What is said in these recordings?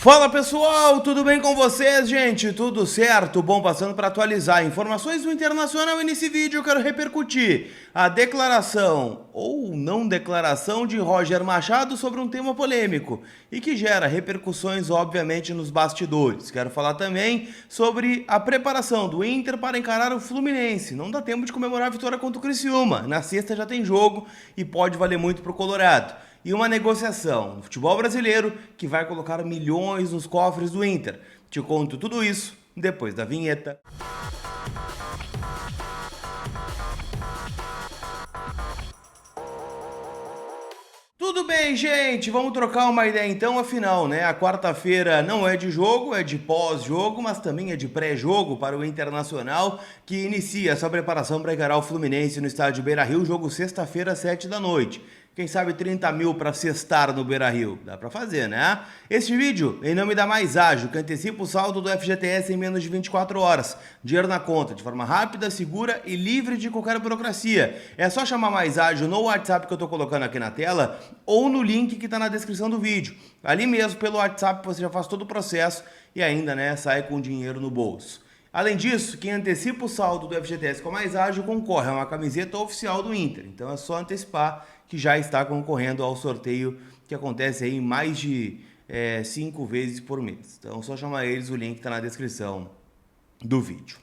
Fala pessoal, tudo bem com vocês, gente? Tudo certo? Bom, passando para atualizar informações do Internacional e nesse vídeo eu quero repercutir a declaração ou não declaração de Roger Machado sobre um tema polêmico e que gera repercussões, obviamente, nos bastidores. Quero falar também sobre a preparação do Inter para encarar o Fluminense. Não dá tempo de comemorar a vitória contra o Criciúma. Na sexta já tem jogo e pode valer muito para o Colorado. E uma negociação no futebol brasileiro que vai colocar milhões nos cofres do Inter. Te conto tudo isso depois da vinheta. Tudo bem, gente? Vamos trocar uma ideia então, afinal, né? A quarta-feira não é de jogo, é de pós-jogo, mas também é de pré-jogo para o Internacional, que inicia essa preparação para encarar o Fluminense no estádio Beira-Rio, jogo sexta-feira, 7 da noite. Quem sabe 30 mil para sextar no Beira-Rio? Dá para fazer, né? Este vídeo em nome da Mais Ágil, que antecipa o saldo do FGTS em menos de 24 horas. Dinheiro na conta, de forma rápida, segura e livre de qualquer burocracia. É só chamar Mais Ágil no WhatsApp que eu estou colocando aqui na tela ou no link que está na descrição do vídeo. Ali mesmo, pelo WhatsApp, você já faz todo o processo e ainda, né, sai com dinheiro no bolso. Além disso, quem antecipa o saldo do FGTS com a Mais Ágil concorre a uma camiseta oficial do Inter. Então é só antecipar que já está concorrendo ao sorteio que acontece aí mais de 5 vezes por mês. Então é só chamar eles, o link está na descrição do vídeo.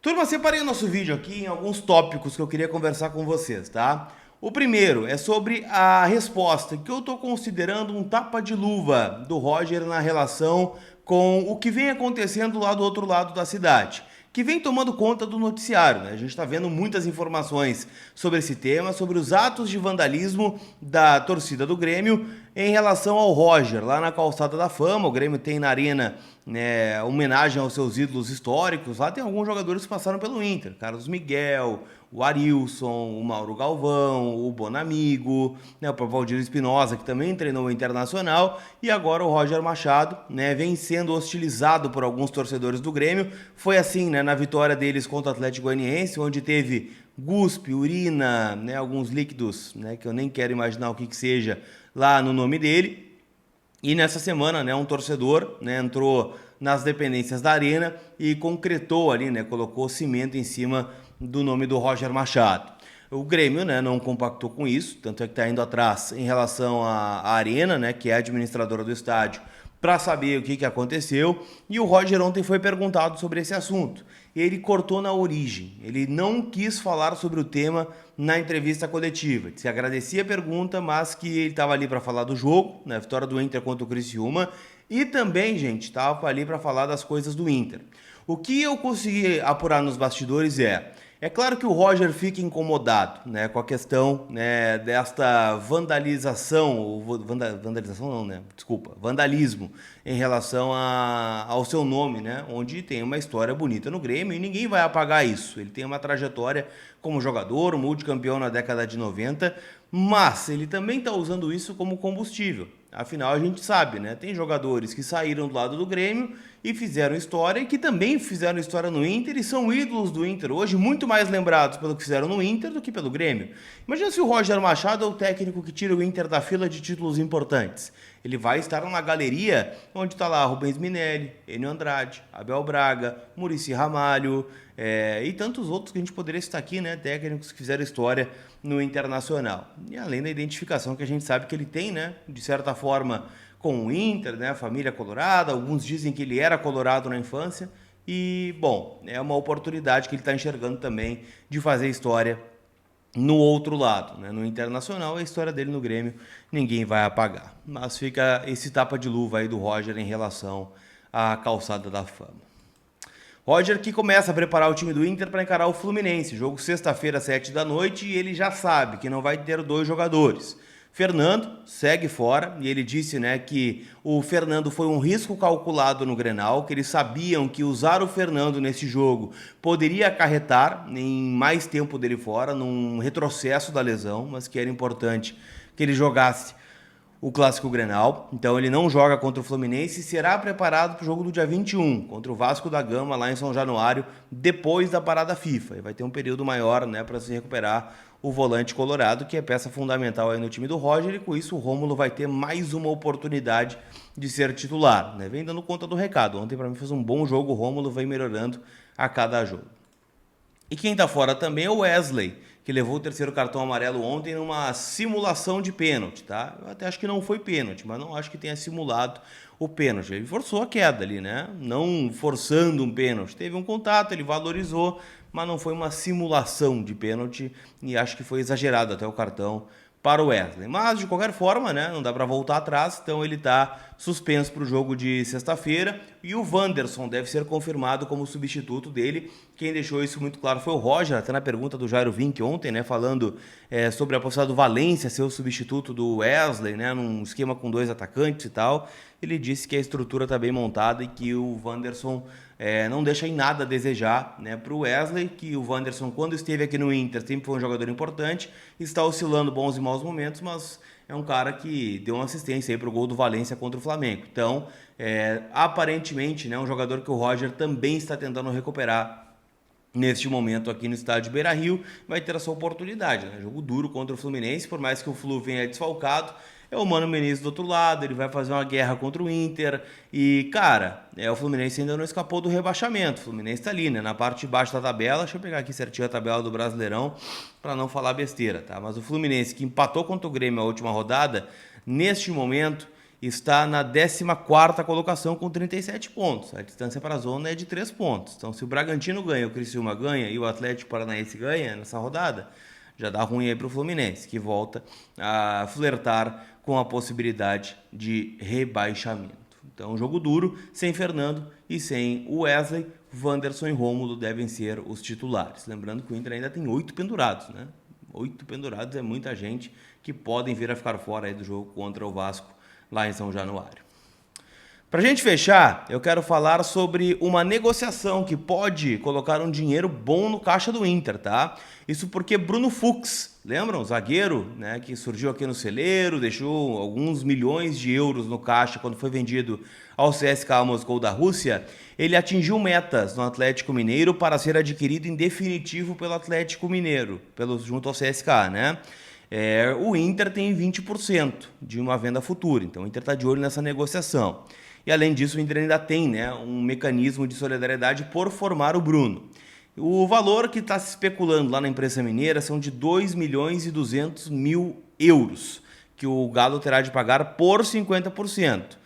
Turma, separei o nosso vídeo aqui em alguns tópicos que eu queria conversar com vocês, tá? O primeiro é sobre a resposta, que eu estou considerando um tapa de luva do Roger na relação com o que vem acontecendo lá do outro lado da cidade, que vem tomando conta do noticiário, né? A gente está vendo muitas informações sobre esse tema, sobre os atos de vandalismo da torcida do Grêmio em relação ao Roger, lá na Calçada da Fama. O Grêmio tem na arena, né, homenagem aos seus ídolos históricos. Lá tem alguns jogadores que passaram pelo Inter, Carlos Miguel, o Arilson, o Mauro Galvão, o Bonamigo, né, o Valdir Espinosa, que também treinou o Internacional, e agora o Roger Machado, né, vem sendo hostilizado por alguns torcedores do Grêmio. Foi assim, né, na vitória deles contra o Atlético Goianiense, onde teve guspe, urina, né, alguns líquidos, né, que eu nem quero imaginar o que seja, lá no nome dele. E nessa semana, né, um torcedor, né, entrou nas dependências da arena e concretou ali, né, colocou cimento em cima do nome do Roger Machado. O Grêmio, né, não compactou com isso, tanto é que está indo atrás em relação à arena, né, que é a administradora do estádio, para saber o que aconteceu. E o Roger ontem foi perguntado sobre esse assunto. Ele cortou na origem, ele não quis falar sobre o tema na entrevista coletiva. Disse que agradecia a pergunta, mas que ele estava ali para falar do jogo, né, a vitória do Inter contra o Criciúma, e também, gente, estava ali para falar das coisas do Inter. O que eu consegui apurar nos bastidores é claro que o Roger fica incomodado, né, com a questão, né, desta vandalização, vandalização não, né, desculpa, vandalismo em relação ao seu nome, né, onde tem uma história bonita no Grêmio e ninguém vai apagar isso. Ele tem uma trajetória como jogador, multicampeão na década de 90, mas ele também está usando isso como combustível. Afinal, a gente sabe, né? Tem jogadores que saíram do lado do Grêmio e fizeram história, e que também fizeram história no Inter e são ídolos do Inter hoje, muito mais lembrados pelo que fizeram no Inter do que pelo Grêmio. Imagina se o Roger Machado é o técnico que tira o Inter da fila de títulos importantes. Ele vai estar na galeria onde está lá Rubens Minelli, Enio Andrade, Abel Braga, Muricy Ramalho, e tantos outros que a gente poderia citar aqui, né? Técnicos que fizeram história no Internacional. E além da identificação que a gente sabe que ele tem, né, de certa forma, com o Inter, né, a família colorada. Alguns dizem que ele era colorado na infância. E, bom, é uma oportunidade que ele está enxergando também de fazer história no outro lado, né? No Internacional, a história dele no Grêmio ninguém vai apagar. Mas fica esse tapa de luva aí do Roger em relação à Calçada da Fama. Roger que começa a preparar o time do Inter para encarar o Fluminense. Jogo sexta-feira, 7 da noite, e ele já sabe que não vai ter 2 jogadores. Fernando segue fora, e ele disse, né, que o Fernando foi um risco calculado no Grenal, que eles sabiam que usar o Fernando nesse jogo poderia acarretar em mais tempo dele fora, num retrocesso da lesão, mas que era importante que ele jogasse o Clássico Grenal. Então ele não joga contra o Fluminense e será preparado para o jogo do dia 21, contra o Vasco da Gama, lá em São Januário, depois da parada FIFA. E vai ter um período maior, né, para se recuperar o volante colorado, que é peça fundamental aí no time do Roger, e com isso o Rômulo vai ter mais uma oportunidade de ser titular, né? Vem dando conta do recado. Ontem para mim fez um bom jogo, o Rômulo vem melhorando a cada jogo. E quem tá fora também é o Wesley, que levou o terceiro cartão amarelo ontem numa simulação de pênalti, tá? Eu até acho que não foi pênalti, mas não acho que tenha simulado o pênalti. Ele forçou a queda ali, né? Não forçando um pênalti. Teve um contato, ele valorizou, mas não foi uma simulação de pênalti e acho que foi exagerado até o cartão para o Wesley. Mas, de qualquer forma, né, não dá para voltar atrás, então ele está suspenso para o jogo de sexta-feira e o Wanderson deve ser confirmado como substituto dele. Quem deixou isso muito claro foi o Roger, até na pergunta do Jairo Vink ontem, né, falando sobre a possibilidade do Valência ser o substituto do Wesley, né, num esquema com 2 atacantes e tal. Ele disse que a estrutura está bem montada e que o Wanderson não deixa em nada a desejar, né, para o Wesley, que o Wanderson, quando esteve aqui no Inter, sempre foi um jogador importante, está oscilando bons e maus momentos, mas é um cara que deu uma assistência aí para o gol do Valência contra o Flamengo. Então, aparentemente, né, um jogador que o Roger também está tentando recuperar neste momento aqui no estádio Beira-Rio, vai ter essa oportunidade, né? Jogo duro contra o Fluminense, por mais que o Flu venha desfalcado, é o Mano Menezes do outro lado, ele vai fazer uma guerra contra o Inter e, cara, o Fluminense ainda não escapou do rebaixamento, o Fluminense tá ali, né, na parte de baixo da tabela. Deixa eu pegar aqui certinho a tabela do Brasileirão para não falar besteira, tá? Mas o Fluminense, que empatou contra o Grêmio a última rodada, neste momento está na 14ª colocação com 37 pontos. A distância para a zona é de 3 pontos. Então, se o Bragantino ganha, o Criciúma ganha e o Atlético Paranaense ganha nessa rodada, já dá ruim aí para o Fluminense, que volta a flertar com a possibilidade de rebaixamento. Então, jogo duro, sem Fernando e sem o Wesley, Wanderson e Rômulo devem ser os titulares. Lembrando que o Inter ainda tem 8 pendurados, né? 8 pendurados é muita gente que podem vir a ficar fora aí do jogo contra o Vasco lá em São Januário. Para a gente fechar, eu quero falar sobre uma negociação que pode colocar um dinheiro bom no caixa do Inter, tá? Isso porque Bruno Fux, lembram? O zagueiro, né, que surgiu aqui no celeiro, deixou alguns milhões de euros no caixa quando foi vendido ao CSKA Moscou da Rússia. Ele atingiu metas no Atlético Mineiro para ser adquirido em definitivo pelo Atlético Mineiro, junto ao CSKA, né? O Inter tem 20% de uma venda futura, então o Inter está de olho nessa negociação. E além disso, o Inter ainda tem, né, um mecanismo de solidariedade por formar o Bruno. O valor que está se especulando lá na imprensa mineira são de 2.200.000 euros, que o Galo terá de pagar por 50%.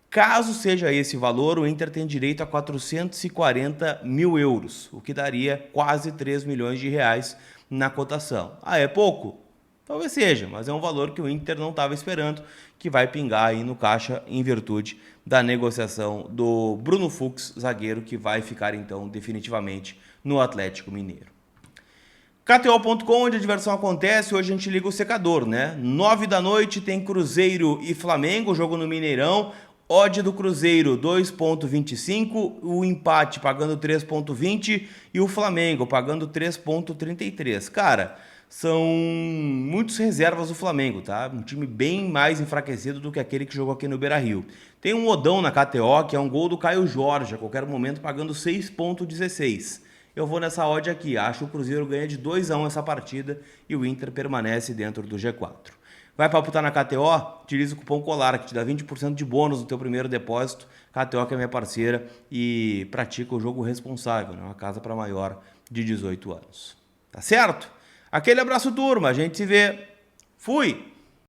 Caso seja esse valor, o Inter tem direito a 440.000 euros, o que daria quase 3 milhões de reais na cotação. É pouco? Talvez seja, mas é um valor que o Inter não estava esperando, que vai pingar aí no caixa em virtude da negociação do Bruno Fux, zagueiro, que vai ficar então definitivamente no Atlético Mineiro. KTO.com, onde a diversão acontece. Hoje a gente liga o secador, né? 9 da noite tem Cruzeiro e Flamengo, jogo no Mineirão. Odd do Cruzeiro 2,25, o empate pagando 3,20 e o Flamengo pagando 3,33. Cara, são muitos reservas do Flamengo, tá? Um time bem mais enfraquecido do que aquele que jogou aqui no Beira-Rio. Tem um odão na KTO, que é um gol do Caio Jorge, a qualquer momento pagando 6,16. Eu vou nessa odd aqui, acho que o Cruzeiro ganha de 2-1 essa partida e o Inter permanece dentro do G4. Vai palpitar na KTO? Utiliza o cupom COLAR, que te dá 20% de bônus no teu primeiro depósito. KTO, que é minha parceira, e pratica o jogo responsável, né? Uma casa para maior de 18 anos. Tá certo? Aquele abraço, turma. A gente se vê. Fui!